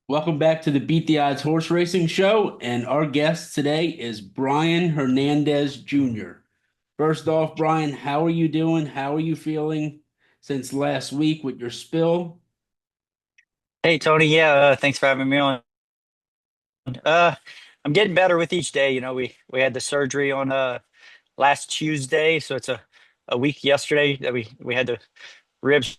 Welcome back to the Beat the Odds Horse Racing Show, and our guest today is Brian Hernandez Jr. First off, Brian, how are you doing? How are you feeling since last week with your spill? Hey Tony, yeah, thanks for having me on. I'm getting better with each day. We had the surgery on last Tuesday, so it's a week yesterday that we had the ribs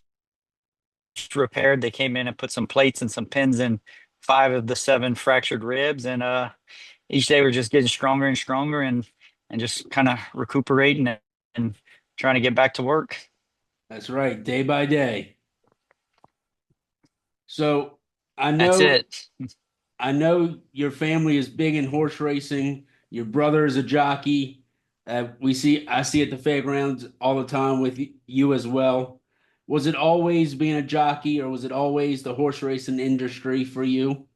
repaired. They came in and put some plates and some pins in five of the seven fractured ribs, and each day we're just getting stronger and stronger and just kind of recuperating and trying to get back to work. That's right, day by day. So I That's know it. I know your family is big in horse racing. Your brother is a jockey. I see at the fairgrounds all the time with you as well. Was it always being a jockey, or was it always the horse racing industry for you?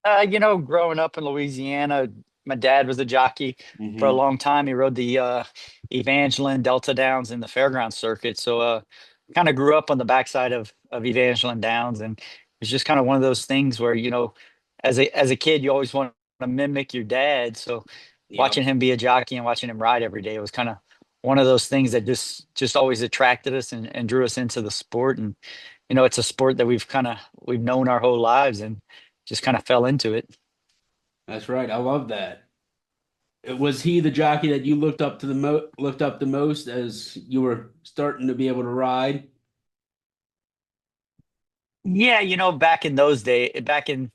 Growing up in Louisiana, my dad was a jockey for a Hmm. long time. He rode the Evangeline Delta Downs in the fairground circuit. So kind of grew up on the backside of Evangeline Downs, and it's just kind of one of those things where, as a kid, you always want to mimic your dad. So Yep, watching him be a jockey and watching him ride every day was kind of one of those things that just always attracted us and drew us into the sport. And it's a sport that we've known our whole lives and just kind of fell into it. that's right. I love that. Was he the jockey that you looked up the most as you were starting to be able to ride? Yeah, back in those days, back in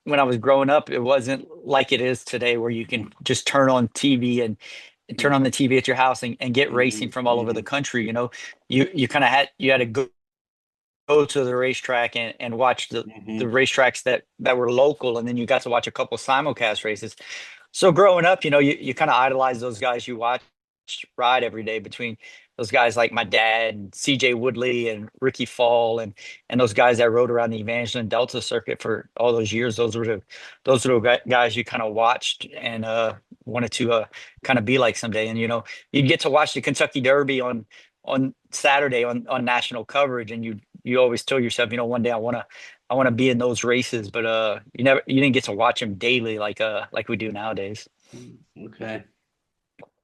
when I was growing up, it wasn't like it is today where you can just turn on TV and turn on the TV at your house and get racing Hmm. from all over the Hmm. country. You kind of had to go to the racetrack and watch the Hmm. racetracks that were local, and then you got to watch a couple simulcast races. So growing up, you kind of idolize those guys you watch ride every day between those guys like my dad and CJ Woodley and Ricky Fall and those guys that rode around the Evangeline Delta circuit for all those years. Those were the guys you kind of watched and wanted to kind of be like someday. And you'd get to watch the Kentucky Derby on Saturday on national coverage, and you always tell yourself, one day I want to be in those races, but you didn't get to watch them daily like we do nowadays. Okay.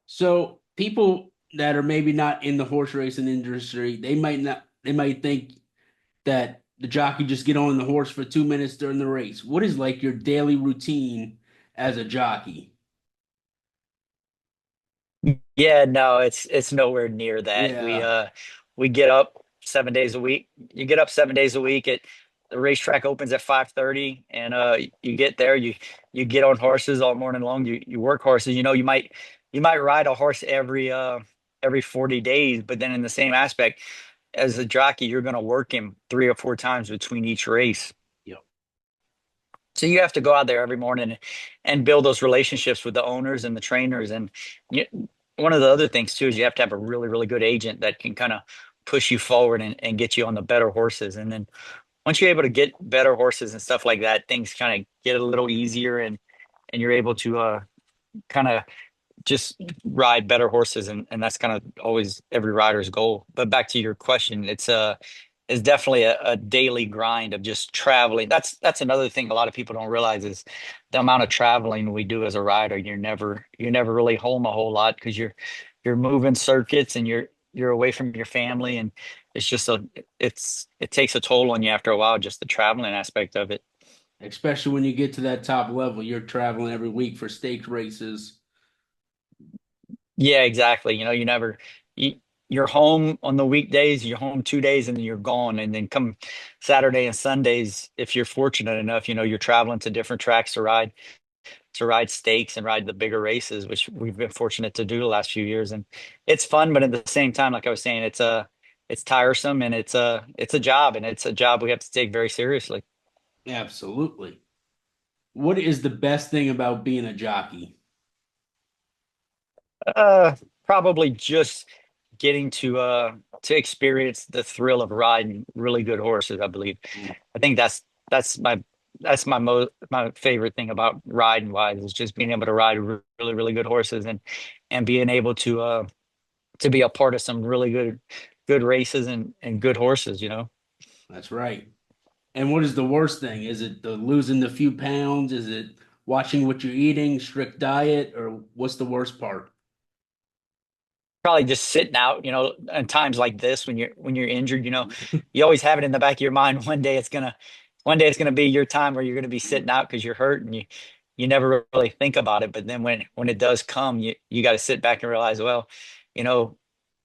So people that are maybe not in the horse racing industry, they might think that the jockey just get on the horse for 2 minutes during the race. What is like your daily routine as a jockey? Yeah, no, it's nowhere near that. We Yeah. uh we get up 7 days a week. You get up 7 days a week. The racetrack opens at 5:30, and you get there, you get on horses all morning long. You work horses. You might ride a horse every 40 days, but then in the same aspect as a jockey, you're gonna work him three or four times between each race. Yep. So you have to go out there every morning and build those relationships with the owners and the trainers. And you, one of the other things too is you have to have a really, really good agent that can kind of push you forward and get you on the better horses. And then once you're able to get better horses and stuff like that, things kind of get a little easier and you're able to kind of just ride better horses, and that's kind of always every rider's goal. But back to your question, it's definitely a daily grind of just traveling. That's another thing a lot of people don't realize is the amount of traveling we do as a rider. You're never really home a whole lot because you're moving circuits and you're away from your family, and it's just it takes a toll on you after a while, just the traveling aspect of it. Especially when you get to that top level, you're traveling every week for stake races. Yeah, exactly. You, you're home on the weekdays, you're home 2 days and then you're gone. And then come Saturday and Sundays, if you're fortunate enough, you're traveling to different tracks to ride stakes and ride the bigger races, which we've been fortunate to do the last few years. And it's fun, but at the same time, like I was saying, it's tiresome and it's a job, and it's a job we have to take very seriously. Absolutely. What is the best thing about being a jockey? Probably just getting to experience the thrill of riding really good horses, I believe. I think that's my favorite thing about riding wise is just being able to ride really, really good horses and being able to be a part of some really good good races and good horses, you know. That's right. And what is the worst thing? Is it the losing the few pounds? Is it watching what you're eating, strict diet, or what's the worst part? Probably just sitting out, you know, in times like this when you're injured, you know, you always have it in the back of your mind one day it's gonna be your time where you're gonna be sitting out because you're hurt and you never really think about it. But then when it does come, you got to sit back and realize, well, you know,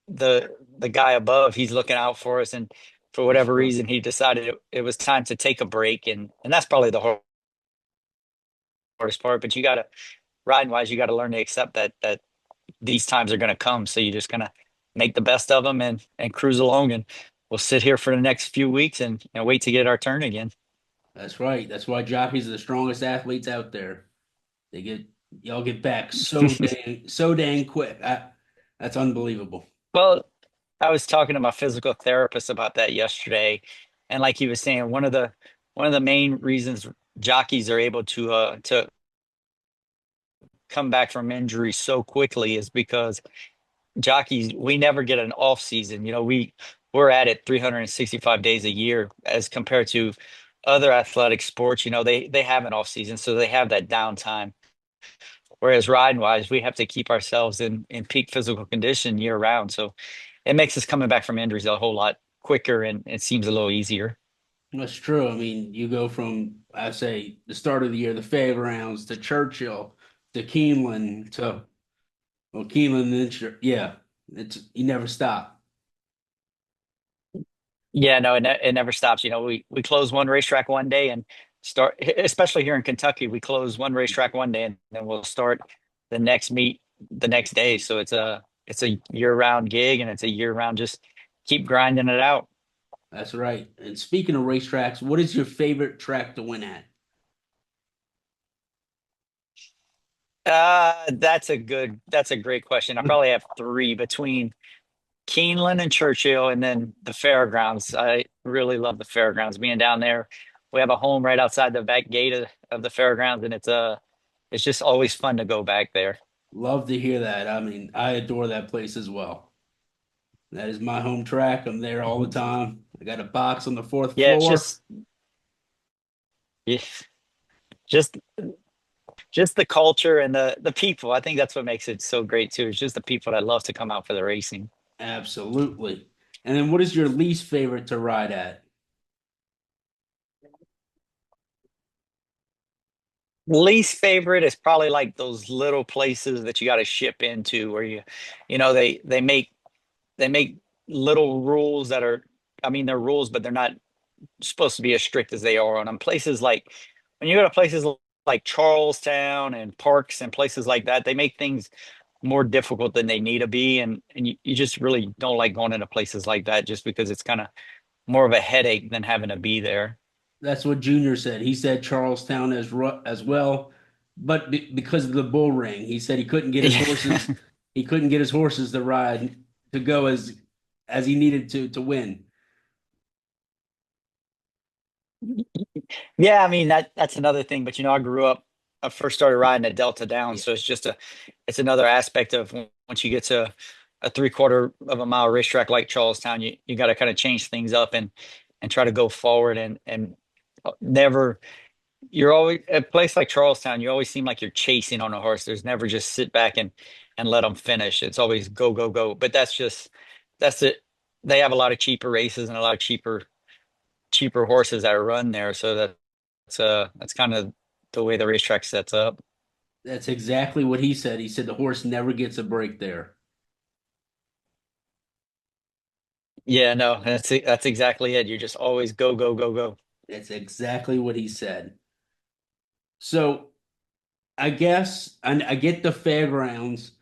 the guy above, he's looking out for us, and for For whatever sure. reason, he decided it was time to take a break, and that's probably the hardest part. But you got to riding wise, you got to learn to accept that these times are going to come. So you just gonna make the best of them and cruise along, and we'll sit here for the next few weeks and wait to get our turn again. That's right. That's why jockeys are the strongest athletes out there. They get y'all get back so dang quick. That's unbelievable. Well, I was talking to my physical therapist about that yesterday, and like he was saying, one of the main reasons jockeys are able to come back from injury so quickly is because jockeys, we never get an off season. You know, we're at it 365 days a year as compared to other athletic sports. You know, they have an off season, so they have that downtime. Whereas riding wise, we have to keep ourselves in peak physical condition year round. So it makes us coming back from injuries a whole lot quicker, and it seems a little easier. That's true. I mean, you go from I say the start of the year, the fairgrounds to Churchill to Keeneland to well, Keeneland, then yeah, it's you never stop. Yeah, no, it never stops. You know, we close one racetrack one day and start, especially here in Kentucky, we close one racetrack one day and then we'll start the next meet the next day. So it's a year round gig, and it's a year round just keep grinding it out. That's right. And speaking of racetracks, what is your favorite track to win at? That's a great question. I probably have three between Keeneland and Churchill, and then the fairgrounds. I really love the fairgrounds. Being down there, we have a home right outside the back gate of the fairgrounds, and it's just always fun to go back there. Love to hear that. I mean, I adore that place as well. That is my home track. I'm there all the time. I got a box on the fourth Yeah, it's floor. yeah, just just the culture and the people. I think that's what makes it so great too. It's just the people that love to come out for the racing. Absolutely. And then what is your least favorite to ride at? Least favorite is probably like those little places that you got to ship into where you know, they make little rules that are, I mean, they're rules, but they're not supposed to be as strict as they are on them. Places like when you go to places like Charlestown and parks and places like that, they make things more difficult than they need to be. And you just really don't like going into places like that just because it's kind of more of a headache than having to be there. That's what Junior said. He said Charlestown as well, but because of the bull ring, he said he couldn't get his Yeah. horses. He couldn't get his horses to ride to go as he needed to win. Yeah, I mean that's another thing. But you know, I first started riding at Delta Down, Yeah, so it's another aspect of once you get to a three-quarter of a mile racetrack like Charlestown, you got to kind of change things up and try to go forward and never. You're always at a place like Charlestown. You always seem like you're chasing on a horse. There's never just sit back and let them finish. It's always go go go. But that's it. They have a lot of cheaper races and a lot of cheaper horses that run there. So that's kind of the way the racetrack sets up. that's exactly what he said. He said the horse never gets a break there. Yeah, no, that's exactly it. You just always go go go go. That's exactly what he said. So I guess, and I get the fairgrounds.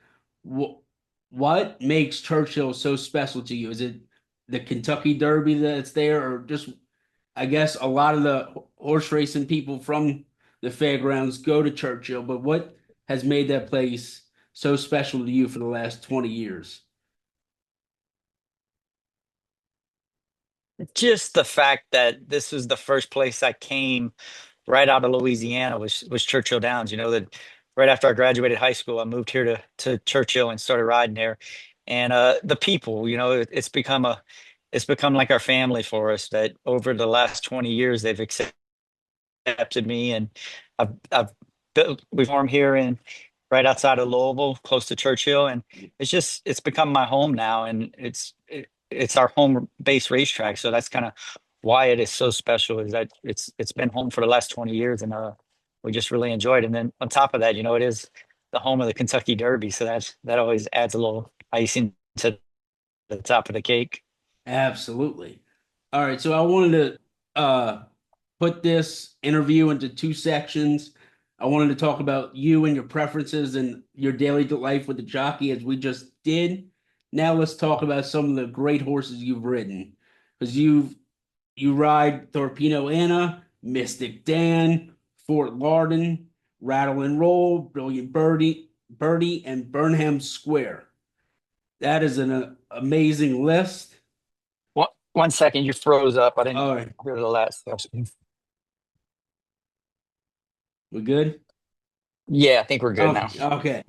What what makes Churchill so special to you? Is it the Kentucky Derby that's there, or just I guess a lot of the horse racing people from the fairgrounds go to Churchill, but what has made that place so special to you for the last 20 years? Just the fact that this was the first place I came right out of Louisiana was Churchill Downs. You know that right after I graduated high school, I moved here to Churchill and started riding there. and the people. It's become like our family for us. That over the last 20 years, they've accepted me, and I've built. We formed here in right outside of Louisville, close to Churchill, and it's become my home now, and it's our home base racetrack. So that's kind of why it is so special. Is that it's been home for the last 20 years, and we just really enjoyed it. And then on top of that, it is the home of the Kentucky Derby, so that always adds a little icing to the top of the cake. Absolutely. All right, so I wanted to put this interview into two sections. I wanted to talk about you and your preferences and your daily life with the jockey, as we just did. Now let's talk about some of the great horses you've ridden, because you ride Thorpedo Anna, Mystik Dan, Fort Larned, Rattle and Roll, Brilliant Birdie, and Burnham Square. That is an amazing list. One second, you froze up. I didn't All right, hear the last question. we good? Yeah, I think we're good now. Okay, okay.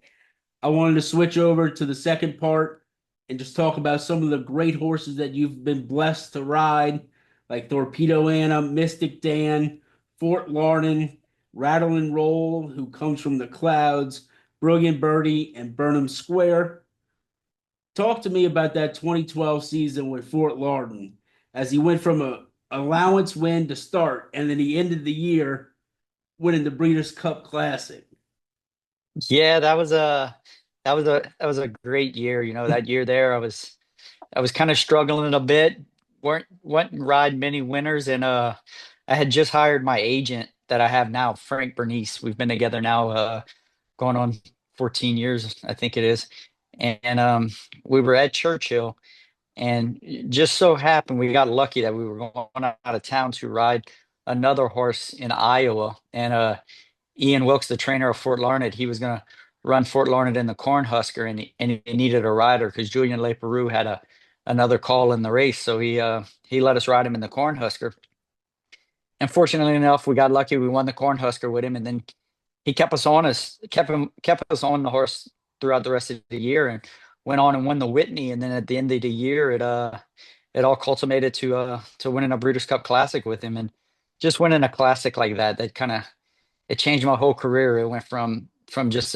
I wanted to switch over to the second part and just talk about some of the great horses that you've been blessed to ride, like Thorpedo Anna, Mystik Dan, Fort Larned, Rattle and Roll, who comes from the clouds, Brilliant Birdie, and Burnham Square. Talk to me about that 2012 season with Fort Larned, as he went from a allowance win to start, and then he ended the year winning the Breeders' Cup Classic. Yeah, that was a great year. That year there, I was kind of struggling a bit. Went and ride many winners, and I had just hired my agent that I have now, Frank Bernice. We've been together now, going on 14 years, I think it is. And we were at Churchill, and it just so happened we got lucky that we were going out of town to ride another horse in Iowa, and Ian Wilkes, the trainer of Fort Larned, he was going to run Fort Larned in the Cornhusker, and he needed a rider because Julian Leperoux had another call in the race, so he let us ride him in the Cornhusker. And fortunately enough, we got lucky. We won the Cornhusker with him, and then he kept us on the horse throughout the rest of the year, and went on and won the Whitney. And then at the end of the year, it all culminated to winning a Breeders' Cup Classic with him, and just winning a classic like that kind of it changed my whole career. It went from just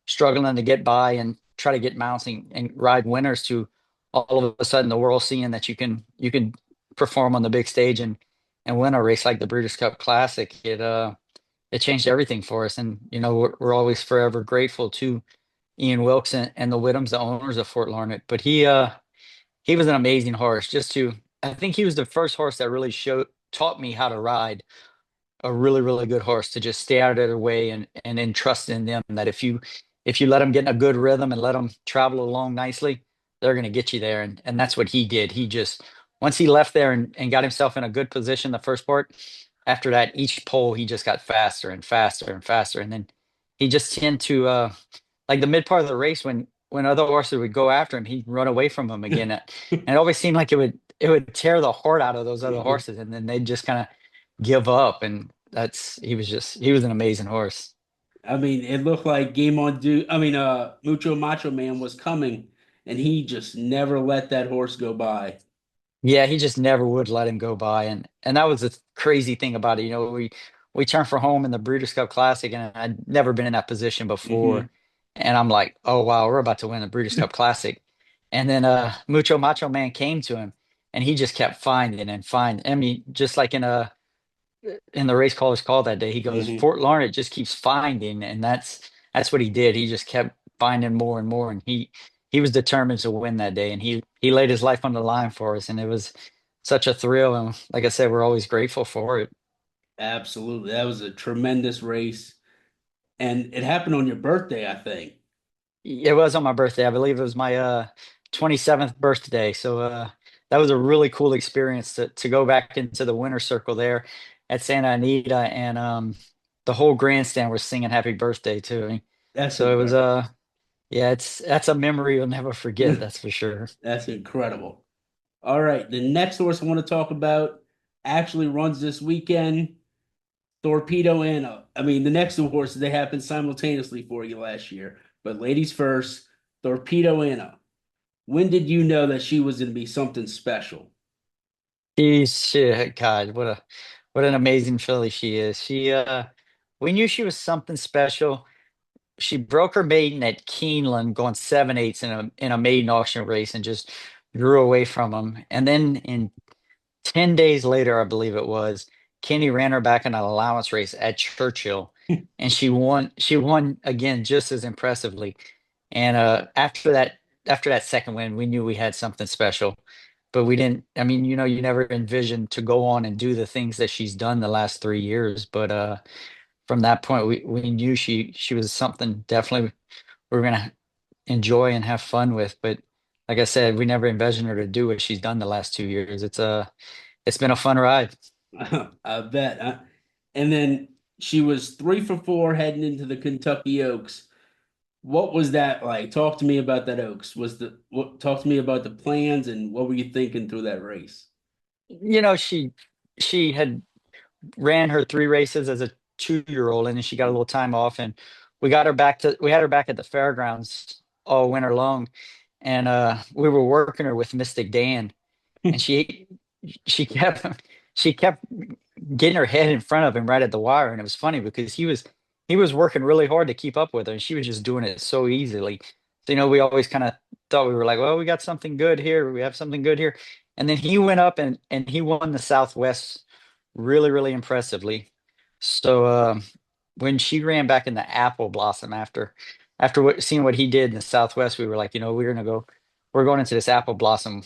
struggling to get by and try to get mounts and ride winners to all of a sudden the world seeing that you can perform on the big stage and win a race like the Breeders' Cup Classic. It changed everything for us, and we're always forever grateful to Ian Wilkes and the Whittams, the owners of Fort Larned. But he was an amazing horse. I think he was the first horse that really taught me how to ride a really really good horse, to just stay out of their way and then trust in them, that if you let them get in a good rhythm and let them travel along nicely, they're going to get you there. And that's what he did. He just Once he left there and got himself in a good position the first part, after that each pole he just got faster and faster and faster, and then he just tend to like the mid part of the race, when other horses would go after him, he'd run away from them again. And it always seemed like it would tear the heart out of those other horses, and then they'd just kind of give up. And he was an amazing horse. I mean, it looked like Game on Do. I mean, Mucho Macho Man was coming, and he just never let that horse go by. Yeah, he just never would let him go by, and that was the crazy thing about it. We turned for home in the Breeders' Cup Classic, and I'd never been in that position before, Hmm. and I'm like, oh wow, we're about to win the Breeders' Cup Classic. And then Mucho Macho Man came to him, and he just kept finding and finding. I mean, just like in the race caller's call that day, he goes, Hmm. Fort Larned just keeps finding, and that's what he did. He just kept finding more and more, and he was determined to win that day, and he laid his life on the line for us, and it was such a thrill. And like I said, we're always grateful for it. Absolutely, that was a tremendous race, and it happened on your birthday, I think. It was on my birthday. I believe it was my 27th birthday. So that was a really cool experience to go back into the winner circle there at Santa Anita, and the whole grandstand was singing happy birthday to me. That's So it was incredible. yeah, that's a memory you'll never forget, that's for sure. That's incredible. All right, the next horse I want to talk about actually runs this weekend. Torpedo Anna. I mean, the next two horses, they happened simultaneously for you last year. But ladies first, Torpedo Anna. When did you know that she was going to be something special? God, what an amazing filly she is. We knew she was something special. She broke her maiden at Keeneland going 7/8 in a maiden auction race and just drew away from him. And then in 10 days later, I believe it was, Kenny ran her back in an allowance race at Churchill, and she won again just as impressively. And after that second win, we knew we had something special. But we didn't, I mean, you never envisioned to go on and do the things that she's done the last 3 years. But from that point, we knew she was something definitely we are gonna enjoy and have fun with. But like I said, we never envisioned her to do what she's done the last 2 years. It's been a fun ride. I bet. And then she was 3 for 4 heading into the Kentucky Oaks. What was that like? Talk to me about that Oaks. Talk to me about the plans and what were you thinking through that race? She had ran her 3 races as a 2-year-old, and then she got a little time off, and we had her back at the fairgrounds all winter long, and we were working her with Mystik Dan, and she kept she kept getting her head in front of him right at the wire, and it was funny because he was working really hard to keep up with her, and she was just doing it so easily. So we always kind of thought we were like, well, we got something good here, we have something good here, and then he went up and he won the Southwest really, really impressively. So when she ran back in the apple blossom after seeing what he did in the Southwest, we were like, we're going into this apple blossom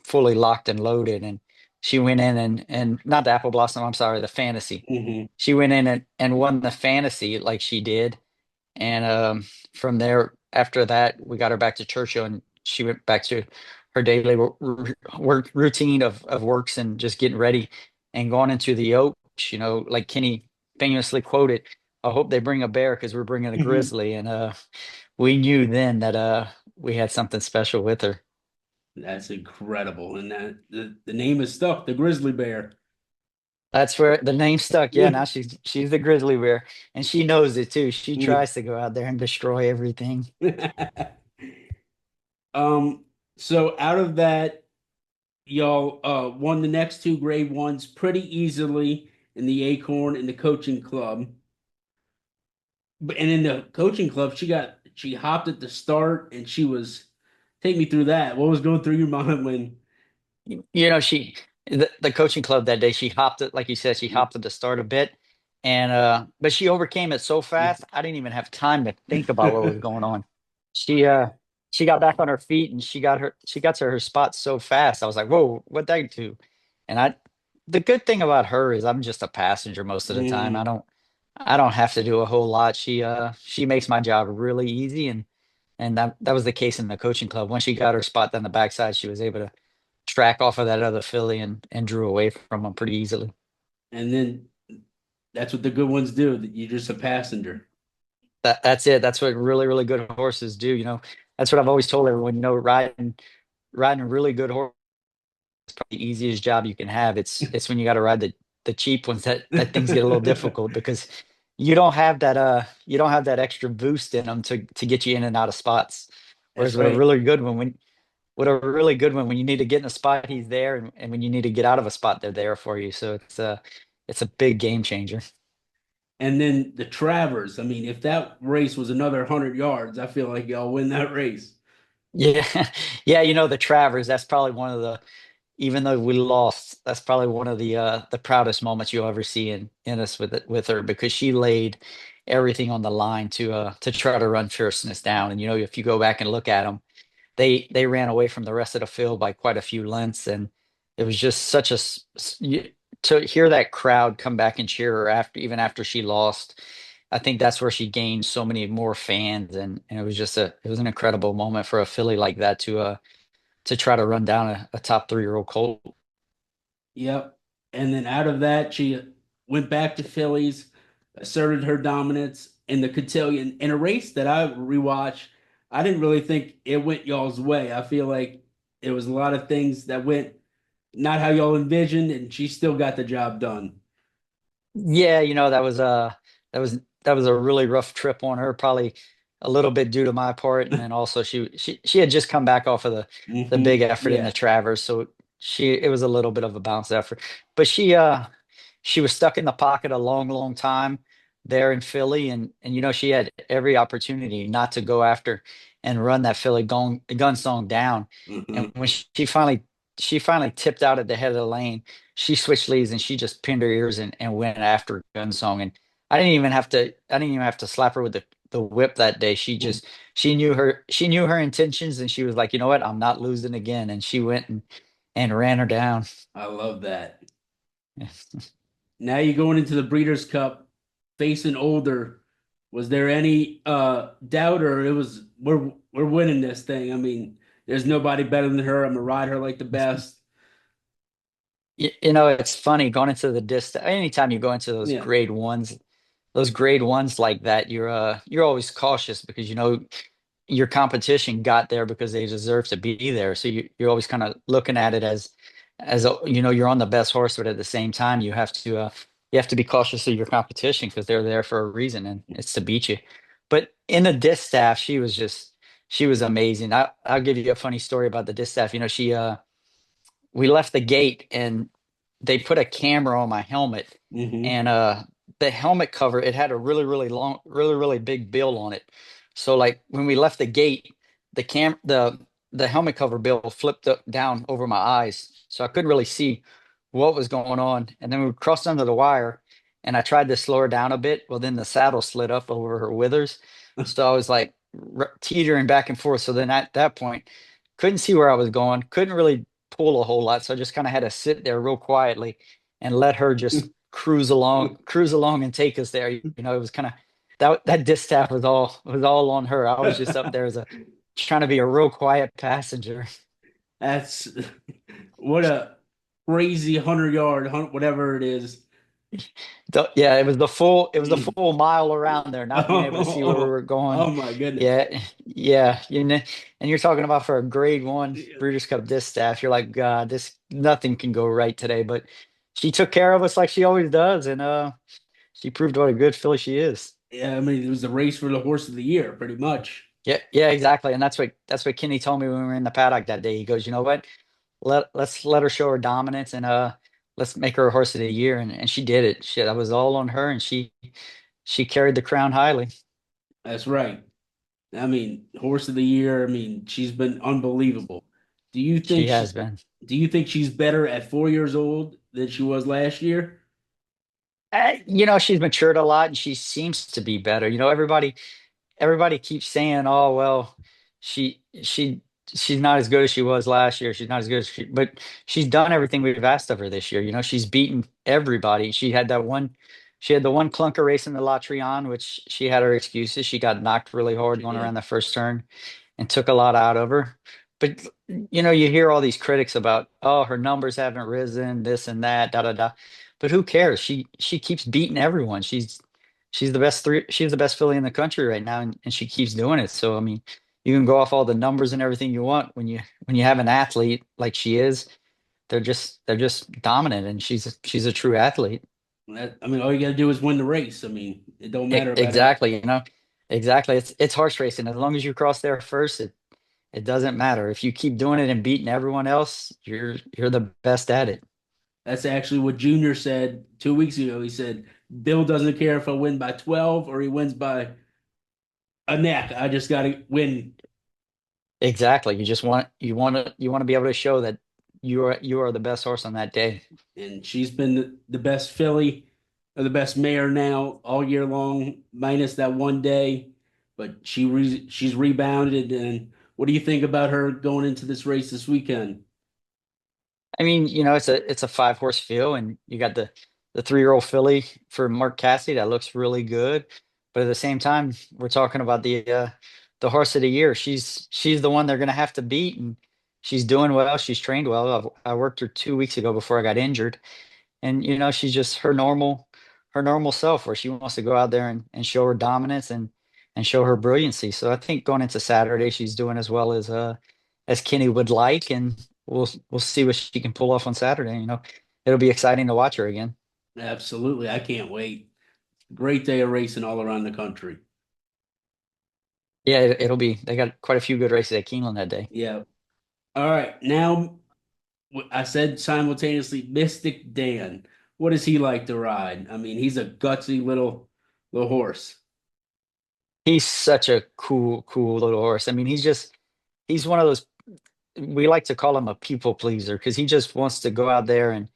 fully locked and loaded. And she went in and not the apple blossom, I'm sorry, the fantasy. Hmm. She went in and won the fantasy like she did. And from there, after that, we got her back to Churchill, and she went back to her daily work routine of works and just getting ready and going into the Oaks. Like Kenny famously quoted, "I hope they bring a bear because we're bringing a grizzly." And we knew then that we had something special with her. That's incredible. And the name is stuck, the grizzly bear. That's where the name stuck. Yeah, now she's the grizzly bear, and she knows it too. She tries to go out there and destroy everything. Um, so out of that, y'all won the next two grade ones pretty easily in the Acorn and the coaching club. But and in the coaching club, she hopped at the start and she was take me through that. What was going through your mind when She the coaching club that day, she hopped it, like you said, she hopped at the start a bit, and but she overcame it so fast, I didn't even have time to think about what was going on. She uh she got back on her feet, and she got to her spot so fast. I was like, whoa, what that do? And the good thing about her is I'm just a passenger most of the time. Mhm. I don't have to do a whole lot. She makes my job really easy, and that was the case in the coaching club. Once she got her spot down the backside, she was able to track off of that other filly and drew away from him pretty easily. And then that's what the good ones do. That you're just a passenger. That's it. That's what really, really good horses do. That's what I've always told everyone. Riding a really good horse is probably the easiest job you can have. It's when you got to ride the cheap ones that things get a little difficult because you don't have that extra boost in them to get you in and out of spots. That's Whereas with a right. really good one, when you need to get in a spot, he's there, and when you need to get out of a spot, they're there for you. So it's a big game changer. And then the Travers. I mean, if that race was another 100 yards, I feel like y'all win that race. Yeah, yeah. The Travers. That's probably one of the. Even though we lost, that's probably one of the proudest moments you'll ever see in us with her, because she laid everything on the line to try to run Fierceness down. And if you go back and look at them, they ran away from the rest of the field by quite a few lengths, and it was just such to hear that crowd come back and cheer her even after she lost. I think that's where she gained so many more fans, and it was an incredible moment for a filly like that to try to run down a top 3-year-old colt. Yep. And then out of that, she went back to Phillies, asserted her dominance in the cotillion in a race that I rewatched. I didn't really think it went y'all's way. I feel like it was a lot of things that went not how y'all envisioned, and she still got the job done. Yeah, that was a really rough trip on her. Probably a little bit due to my part, and then also she had just come back off of the big effort in the Yeah. Travers, so it was a little bit of a bounce effort. But she was stuck in the pocket a long, long time there in Philly, and she had every opportunity not to go after and run that Philly gun song down. And hmm when she finally tipped out at the head of the lane, she switched leads and she just pinned her ears and went after gun song. And I didn't even have to slap her with the whip that day. She knew her intentions, and she was like, you know what, I'm not losing again. And she went and ran her down. I love that. Now you're going into the Breeders' Cup, facing older. Was there any doubt, or it was we're winning this thing? I mean, there's nobody better than her. I'm gonna ride her like the best. It's funny going into the distance. Anytime you go into Yeah. those grade ones like that, you're always cautious because your competition got there because they deserve to be there. So you're always kind of looking at it as you're on the best horse, but at the same time you have to be cautious of your competition because they're there for a reason, and it's to beat you. But in the distaff, she was amazing. I'll give you a funny story about the distaff. She we left the gate and they put a camera on my helmet, hmm and the helmet cover, it had a really really long, really really big bill on it. So like when we left the gate, the helmet cover bill flipped up down over my eyes, so I couldn't really see what was going on. And then we crossed under the wire, and I tried to slow her down a bit, well then the saddle slid up over her withers, so I was like teetering back and forth. So then at that point, couldn't see where I was going, couldn't really pull a whole lot. So I just kind of had to sit there real quietly and let her just cruise along and take us there. It was kind of that distaff was all on her. I was just up there as a trying to be a real quiet passenger. That's what a crazy 100 yard, whatever it is. Yeah, it was the full mile around there, not being able to see where we Oh, were going. oh my goodness. Yeah, yeah, and you're talking about for a grade one Breeders' Cup distaff. You're like, God, this nothing can go right today. But she took care of us like she always does, and she proved what a good filly she is. Yeah, I mean, it was the race for the horse of the year, pretty much. Yeah, yeah, exactly. And that's what Kenny told me when we were in the paddock that day. He goes, you know what? Let's let her show her dominance, and let's make her a horse of the year. And she did it. That was all on her, and she carried the crown highly. That's right. I mean, horse of the year. I mean, she's been unbelievable. Do you She think has she, been. do you think she's better at 4 years old than she was last year? She's matured a lot, and she seems to be better. Everybody keeps saying, "Oh, well, she's not as good as she was last year. She's not as good as but she's done everything we've asked of her this year. She's beaten everybody. She had the one clunker race in the La Trion, which she had her excuses. She got knocked really hard She going did. around the first turn and took a lot out of her. But you hear all these critics about, oh, her numbers haven't risen, this and that, da da da. But who cares? She keeps beating everyone. She's the best filly in the country right now, and she keeps doing it. So I mean, you can go off all the numbers and everything you want. When you have an athlete like she is, they're just dominant, and she's a true athlete. I mean, all you got to do is win the race. I mean, it don't matter about it. Exactly, exactly. It's horse racing. As long as you cross there first, it doesn't matter. If you keep doing it and beating everyone else, you're the best at it. That's actually what Junior said 2 weeks ago. He said, Bill doesn't care if I win by 12 or he wins by a neck. I just got to win. Exactly. You want to be able to show that you are the best horse on that day. And she's been the best filly or the best mare now all year long, minus that one day. But she's rebounded. And what do you think about her going into this race this weekend? I mean, it's a 5 horse field, and you got the 3-year-old filly for Mark Cassidy that looks really good. But at the same time, we're talking about the horse of the year. She's the one they're going to have to beat, and she's doing well. She's trained well. I worked her 2 weeks ago before I got injured, and she's just her normal self, where she wants to go out there and show her dominance and show her brilliancy. So I think going into Saturday, she's doing as well as Kenny would like, and we'll see what she can pull off on Saturday. It'll be exciting to watch her again. Absolutely. I can't wait. Great day of racing all around the country. Yeah, it'll be. They got quite a few good races at Keeneland that day. Yeah. All right. Now I said simultaneously Mystik Dan. What does he like to ride? I mean, he's a gutsy little horse. He's such a cool little horse. I mean, he's one of those, we like to call him a people pleaser because he just wants to go out there and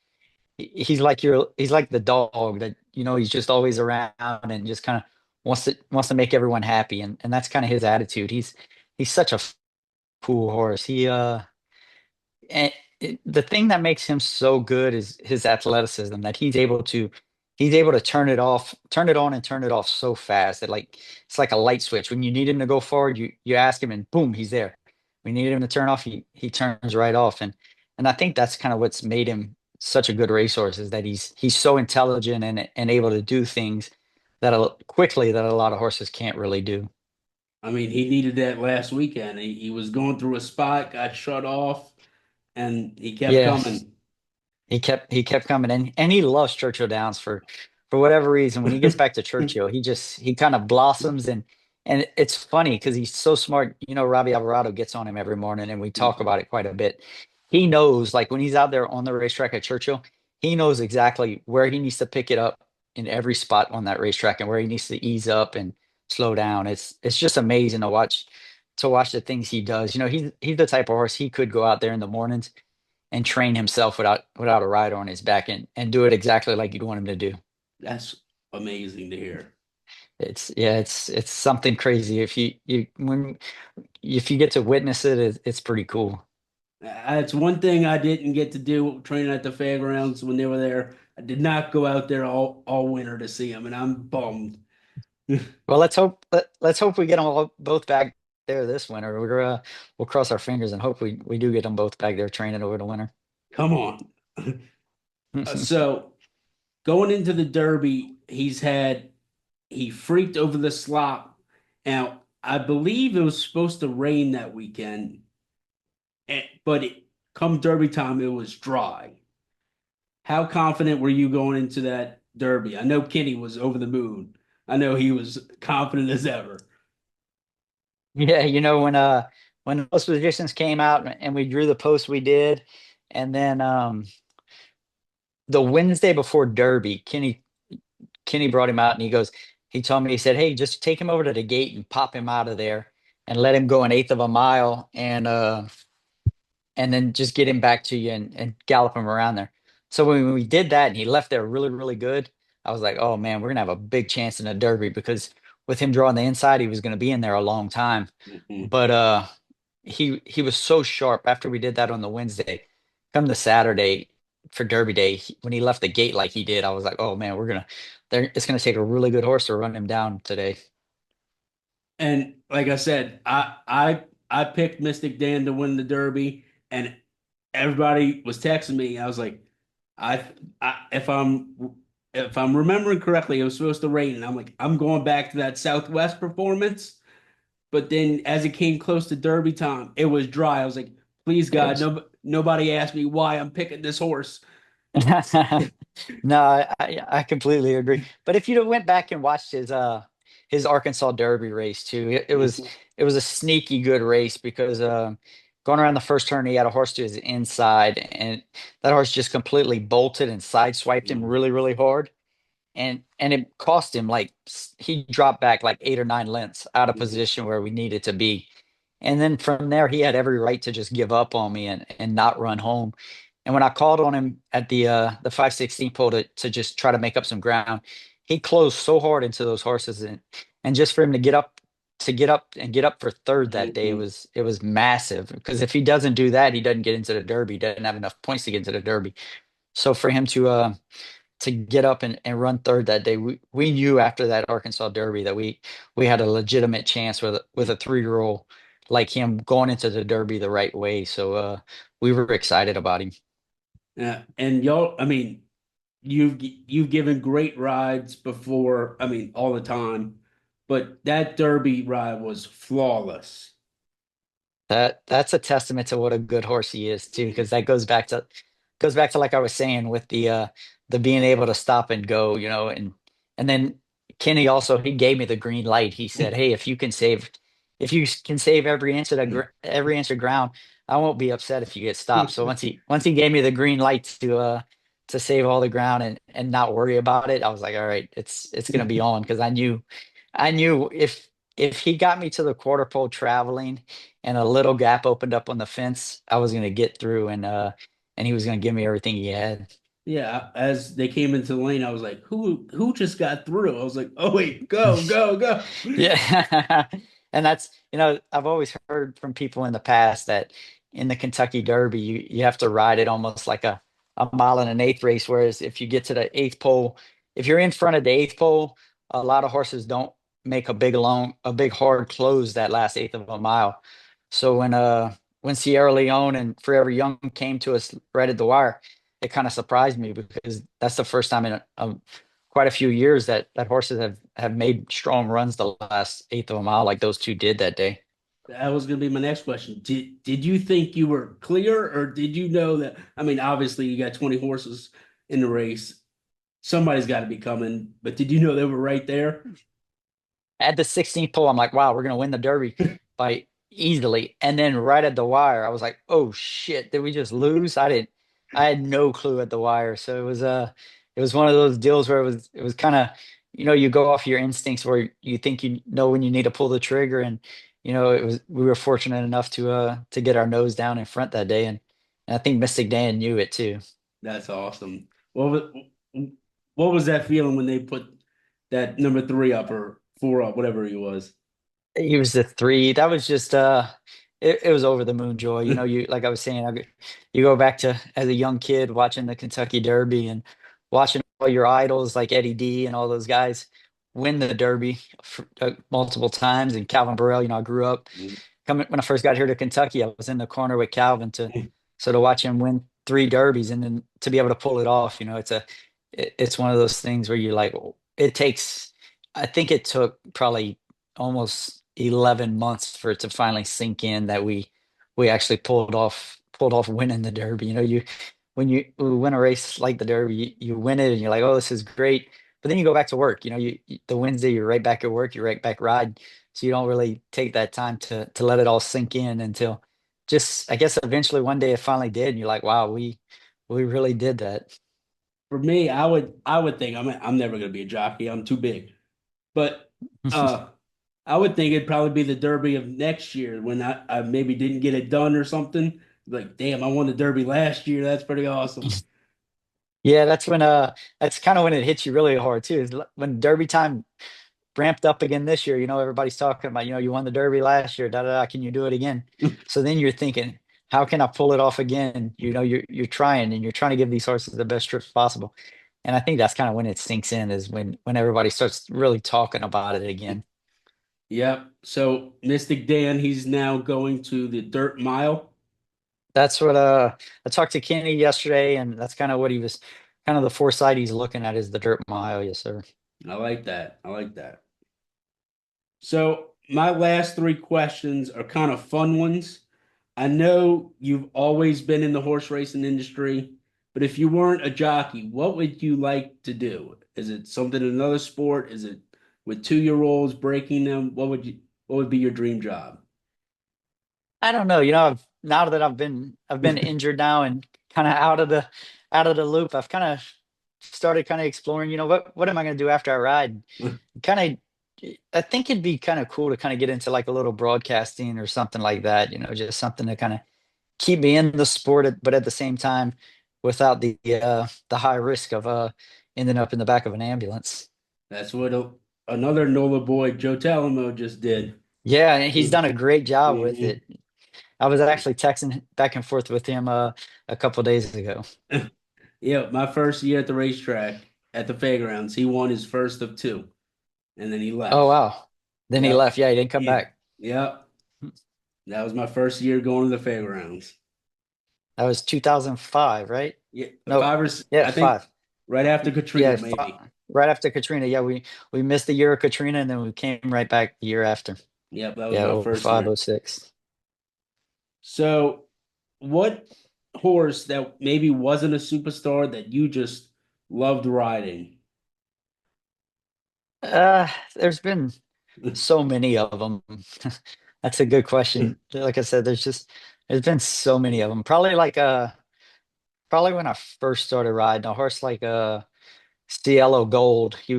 he's like the dog that, he's just always around and just kind of wants to make everyone happy. And that's kind of his attitude. He's such a cool horse. And the thing that makes him so good is his athleticism, that he's able to turn it on and turn it off so fast that like it's like a light switch. When you need him to go forward, you ask him and boom, he's there. When you need him to turn off, he turns right off. And I think that's kind of what's made him such a good racehorse, is that he's so intelligent and able to do things quickly that a lot of horses can't really do. I mean, he needed that last weekend. He was going through a spot, got shut off, and he kept Yeah. coming. He kept coming in, and he loves Churchill Downs for whatever reason. When he gets back to Churchill, he kind of blossoms, and it's funny because he's so smart. Robbie Alvarado gets on him every morning, and we talk about it quite a bit. He knows, like when he's out there on the racetrack at Churchill, he knows exactly where he needs to pick it up in every spot on that racetrack and where he needs to ease up and slow down. It's just amazing to watch the things he does. He's the type of horse, he could go out there in the mornings and train himself without a rider on his back and do it exactly like you'd want him to do. That's amazing to hear. It's something crazy. If you get to witness it, it's pretty cool. That's one thing I didn't get to do training at the fairgrounds when they were there. I did not go out there all winter to see them, and I'm bummed. Well, let's hope we get them all both back there this winter. We'll cross our fingers and hope we do get them both back there training over the winter. Come on. So going into the Derby, he freaked over the slop. Now, I believe it was supposed to rain that weekend, but come Derby time, it was dry. How confident were you going into that Derby? I know Kenny was over the moon. I know he was confident as ever. Yeah, when those positions came out and we drew the post we did, and then the Wednesday before Derby, Kenny brought him out and he told me, he said, "Hey, just take him over to the gate and pop him out of there and let him go an eighth of a mile and then just get him back to you and gallop him around there." So when we did that and he left there really, really good, I was like, oh man, we're gonna have a big chance in the Derby, because with him drawing the inside, he was gonna be in there a long time. Mhm. But he was so sharp after we did that on the Wednesday. Come the Saturday for Derby Day, when he left the gate like he did, I was like, oh man, it's gonna take a really good horse to run him down today. And like I said, I picked Mystic Dan to win the Derby, and everybody was texting me. I was like, I, if I'm remembering correctly, it was supposed to rain, and I'm like, I'm going back to that Southwest performance. But then as it came close to Derby time, it was dry. I was like, please It God, was nobody asked me why I'm picking this horse. No, I completely agree. But if you went back and watched his Arkansas Derby race too, it was a sneaky good race, because going around the first turn, he had a horse to his inside, and that horse just completely bolted and sideswiped him Mhm. really, really hard. And it cost him, like he dropped back like 8 or 9 lengths out of Mhm. position where we needed to be. And then from there, he had every right to just give up on me and not run home. And when I called on him at the 516 pole to just try to make up some ground, he closed so hard into those horses, and just for him to get up for third that day, Mhm. it was massive, because if he doesn't do that, he doesn't get into the Derby. He doesn't have enough points to get into the Derby. So for him to get up and run third that day, we knew after that Arkansas Derby that we had a legitimate chance with a 3-year-old like him going into the Derby the right way. So we were excited about him. Yeah, and y'all, I mean, you've given great rides before, I mean, all the time, but that Derby ride was flawless. That's a testament to what a good horse he is too, because that goes back to like I was saying with the being able to stop and go, and then Kenny also, he gave me the green light. He said, "Hey, if you can save if you can save every inch of ground, I won't be upset if you get stopped. So once he gave me the green light to save all the ground and not worry about it, I was like, all right, it's gonna be on because I knew if he got me to the quarter pole traveling and a little gap opened up on the fence, I was gonna get through and he was gonna give me everything he had. Yeah, as they came into the lane, I was like, who just got through? I was like, oh wait, go, go, go. Yeah. And that's, I've always heard from people in the past that in the Kentucky Derby, you have to ride it almost like a mile and an eighth race. Whereas if you get to the eighth pole, if you're in front of the eighth pole, a lot of horses don't make a big hard close that last eighth of a mile. So when Sierra Leone and Forever Young came to us right at the wire, it kind of surprised me because that's the first time in quite a few years that horses have made strong runs the last eighth of a mile like those two did that day. That was going to be my next question. Did you think you were clear, or did you know that? I mean, obviously you got 20 horses in the race. Somebody's got to be coming, but did you know they were right there? At the 16th pole, I'm like, wow, we're gonna win the Derby by easily. And then right at the wire, I was like, oh shit, did we just lose? I had no clue at the wire. So it was one of those deals where it was kind of, you go off your instincts where you think you know when you need to pull the trigger. And we were fortunate enough to get our nose down in front that day. And I think Mystic Dan knew it too. That's awesome. What was that feeling when they put that number three up or four up, whatever he was? He was the three. That was just it was over the moon joy. You like I was saying, you go back to as a young kid watching the Kentucky Derby and watching all your idols like Eddie D and all those guys win the Derby multiple times. And Calvin Burrell, I grew up coming when I first got here to Kentucky. I was in the corner with Calvin to watch him win three Derbies and then to be able to pull it off. It's one of those things where you like it takes. I think it took probably almost 11 months for it to finally sink in that we actually pulled off winning the Derby. When you win a race like the Derby, you win it and you're like, oh, this is great. But then you go back to work. The Wednesday you're right back at work, you're right back riding. So you don't really take that time to let it all sink in until just I guess eventually one day it finally did, and you're like, wow, we really did that. For me, I would think I'm never gonna be a jockey. I'm too big. But uh I would think it'd probably be the Derby of next year when I maybe didn't get it done or something. Like, damn, I won the Derby last year. That's pretty awesome. Yeah, that's kind of when it hits you really hard too. Is when Derby time ramped up again this year. Everybody's talking about, you won the Derby last year, da da da. Can you do it again? So then you're thinking, how can I pull it off again? You're trying and you're trying to give these horses the best trips possible. And I think that's kind of when it sinks in is when everybody starts really talking about it again. Yep. So Mystic Dan, he's now going to the dirt mile. That's what I talked to Kenny yesterday, and that's kind of what he was kind of the foresight he's looking at is the dirt mile. Yes, sir. I like that. I like that. So my last three questions are kind of fun ones. I know you've always been in the horse racing industry, but if you weren't a jockey, what would you like to do? Is it something in another sport? Is it with 2-year-olds breaking them? What would be your dream job? I don't know. Now that I've been injured now and kind of out of the loop, I've kind of started kind of exploring, what am I going to do after I ride? Kind of I think it'd be kind of cool to kind of get into like a little broadcasting or something like that, just something to kind of keep me in the sport but at the same time without the high risk of ending up in the back of an ambulance. That's what another NOLA boy, Joe Talamo, just did. Yeah, and he's done a great job with it. I was actually texting back and forth with him a couple days ago. Yeah, my first year at the racetrack at the fairgrounds, he won his first of two, and then he Oh left. wow. Then he Yep. left. Yeah, he didn't come Yeah. back. Yep. That was my first year going to the fairgrounds. That was 2005, right? Yeah, No, yeah, I think five. right after Yeah, Katrina, maybe. right after Katrina. Yeah, we missed the year of Katrina and then we came right back the year after. Yep, that was Yeah, my oh first five, year. oh six. So, what horse that maybe wasn't a superstar that you just loved riding? Uh, there's been so many of them. That's a good question. Like I said, there's been so many of them. Probably when I first started riding a horse like Cielo Gold. He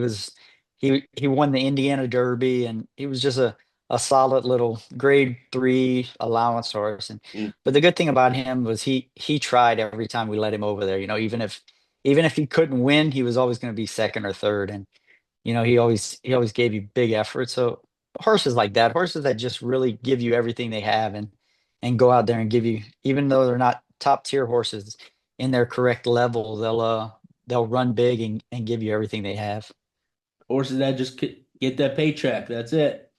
won the Indiana Derby, and he was just a solid little grade 3 allowance horse. And Mm. but the good thing about him was he tried every time we let him over there. Even if he couldn't win, he was always going to be second or third. And he always gave you big effort. So horses like that, horses that just really give you everything they have, and go out there and give you, even though they're not top tier horses in their correct level, they'll run big and give you everything they have. Horses that just get that paycheck. That's it.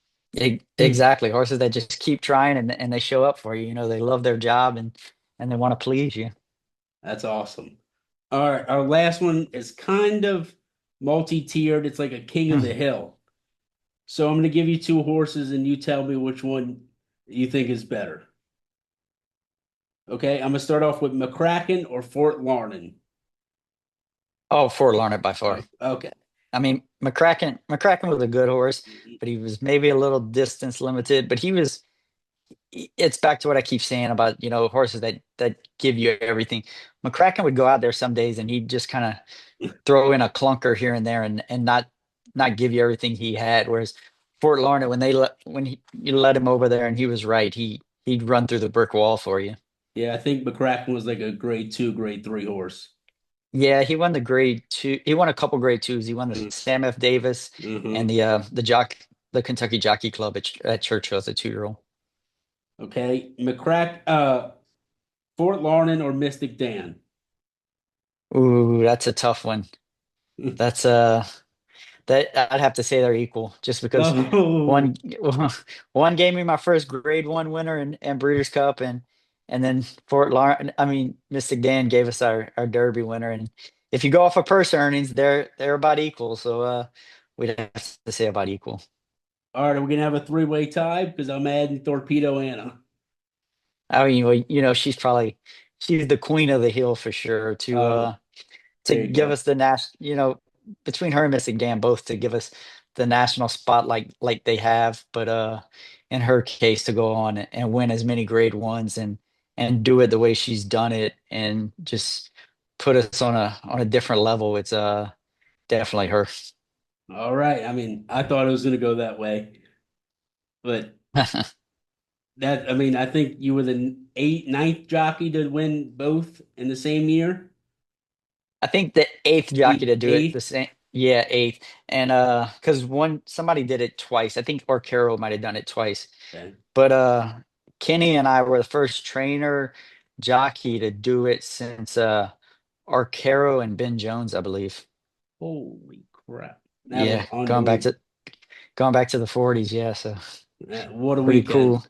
Exactly. Horses that just keep trying, and they show up for you. They love their job, and they want to please you. That's awesome. All right, our last one is kind of multi-tiered. It's like a king of the hill. So I'm going to give you two horses, and you tell me which one you think is better. Okay, I'm going to start off with McCracken or Fort Larned. Oh, Fort Larned by far. Okay. I mean, McCracken was a good horse, but he was maybe a little distance limited. But it's back to what I keep saying about, horses that give you everything. McCracken would go out there some days and he'd just kind of throw in a clunker here and there, and not give you everything he had. Whereas Fort Larned, you let him over there and he was right, he'd run through the brick wall for you. Yeah, I think McCracken was like a grade 2, grade 3 horse. Yeah, he won the grade 2. He won a couple grade 2s. He won the Mm-hmm. Sam F. Davis and the Kentucky Jockey Club at Churchill as a 2-year-old. Okay, Fort Larned or Mystik Dan. Ooh, that's a tough one. That's that I'd have to say they're equal, just because Oh, one one gave me my first grade 1 winner and Breeders' Cup, and then Fort Larned, I mean, Mystic Dan gave us our Derby winner. And if you go off of purse earnings, they're about equal. So we'd have to say about equal. all right, we're gonna have a three-way tie because I'm adding Torpedo Anna. I mean, well, she's the queen of the hill for sure, Oh, to there you give go. us the between her and Mystic Dan, both to give us the national spotlight like they have. But in her case, to go on and win as many grade 1s, and do it the way she's done it, and just put us on a different level, it's definitely her. All right. I mean, I thought it was gonna go that way, but I mean, I think you were the ninth jockey to win both in the same year. I think the eighth jockey to do it the Eighth. same. Yeah, eighth. And because somebody did it twice. I think Orcaro might have done it twice. Okay. But Kenny and I were the first trainer jockey to do it since Arcaro and Ben Jones, I believe. Holy crap. That was Yeah, unbelievable. going back to the 40s. Yeah, so What a pretty weekend. cool.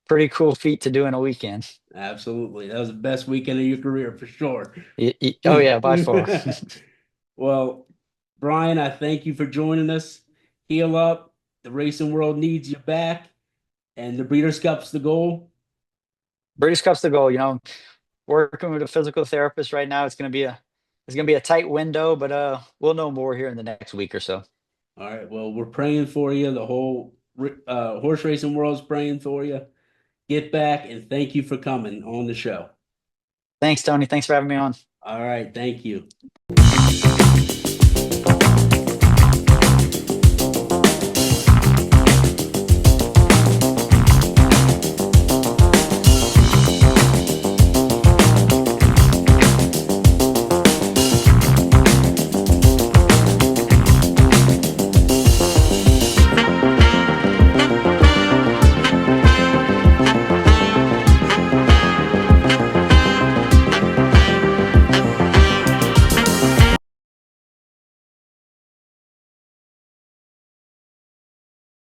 Pretty cool feat to do in a weekend. Absolutely. That was the best weekend of your career for sure. Oh yeah, by far. Well, Brian, I thank you for joining us. Heal up. The racing world needs you back, and the Breeders' Cup's the goal. British Cup's the goal. Working with a physical therapist right now. It's gonna be a tight window, but we'll know more here in the next week or so. All right. Well, we're praying for you. The whole horse racing world's praying for you. Get back, and thank you for coming on the show. Thanks, Tony. Thanks for having me on. All right. Thank you.